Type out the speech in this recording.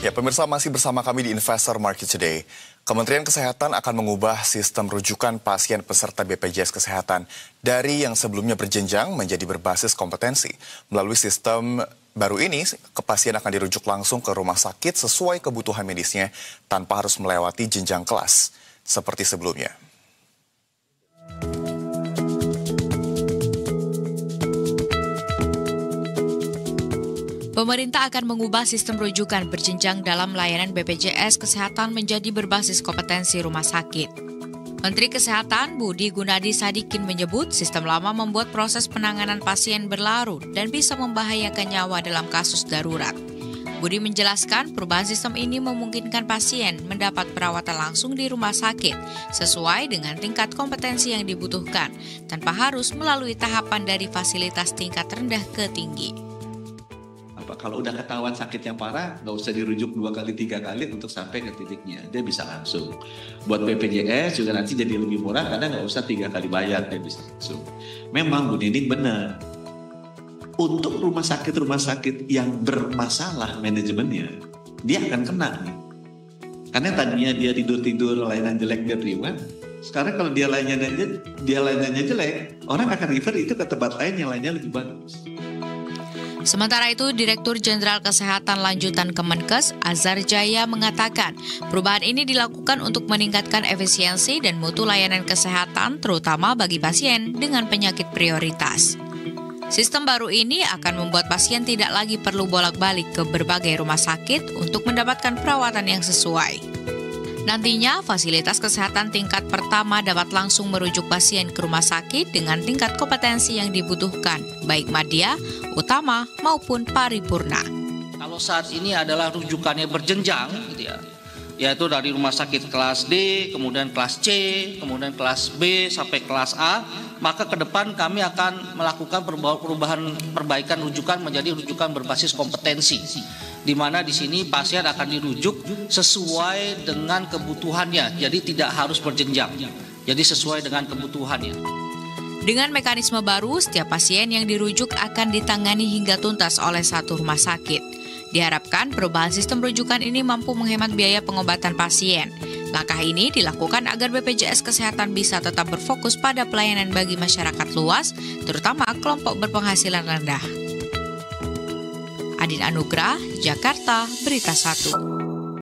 Ya, pemirsa masih bersama kami di Investor Market Today. Kementerian Kesehatan akan mengubah sistem rujukan pasien peserta BPJS Kesehatan dari yang sebelumnya berjenjang menjadi berbasis kompetensi. Melalui sistem baru ini, pasien akan dirujuk langsung ke rumah sakit sesuai kebutuhan medisnya tanpa harus melewati jenjang kelas seperti sebelumnya. Pemerintah akan mengubah sistem rujukan berjenjang dalam layanan BPJS Kesehatan menjadi berbasis kompetensi rumah sakit. Menteri Kesehatan Budi Gunadi Sadikin menyebut sistem lama membuat proses penanganan pasien berlarut dan bisa membahayakan nyawa dalam kasus darurat. Budi menjelaskan perubahan sistem ini memungkinkan pasien mendapat perawatan langsung di rumah sakit sesuai dengan tingkat kompetensi yang dibutuhkan tanpa harus melalui tahapan dari fasilitas tingkat rendah ke tinggi. Kalau udah ketahuan sakit yang parah, nggak usah dirujuk 2 kali 3 kali untuk sampai ke titiknya. Dia bisa langsung. Buat BPJS juga nanti jadi lebih murah karena nggak usah 3 kali bayar, dia bisa langsung. Memang Bu Nining benar. Untuk rumah sakit yang bermasalah manajemennya, dia akan kena nih. Karena tadinya dia tidur-tidur, layanan jelek dia terima. Sekarang kalau dia layanannya jelek, orang akan refer itu ke tempat lain yang lainnya lebih bagus. Sementara itu, Direktur Jenderal Kesehatan Lanjutan Kemenkes, Azhar Jaya, mengatakan perubahan ini dilakukan untuk meningkatkan efisiensi dan mutu layanan kesehatan, terutama bagi pasien dengan penyakit prioritas. Sistem baru ini akan membuat pasien tidak lagi perlu bolak-balik ke berbagai rumah sakit untuk mendapatkan perawatan yang sesuai. Nantinya, fasilitas kesehatan tingkat pertama dapat langsung merujuk pasien ke rumah sakit dengan tingkat kompetensi yang dibutuhkan, baik madya, utama, maupun paripurna. Kalau saat ini adalah rujukannya berjenjang, gitu ya, yaitu dari rumah sakit kelas D, kemudian kelas C, kemudian kelas B, sampai kelas A, maka ke depan kami akan melakukan perbaikan rujukan menjadi rujukan berbasis kompetensi, di mana di sini pasien akan dirujuk sesuai dengan kebutuhannya, jadi tidak harus berjenjang, jadi sesuai dengan kebutuhannya. Dengan mekanisme baru, setiap pasien yang dirujuk akan ditangani hingga tuntas oleh satu rumah sakit. Diharapkan perubahan sistem rujukan ini mampu menghemat biaya pengobatan pasien. Langkah ini dilakukan agar BPJS Kesehatan bisa tetap berfokus pada pelayanan bagi masyarakat luas, terutama kelompok berpenghasilan rendah. Adin Anugrah, Jakarta, Berita 1.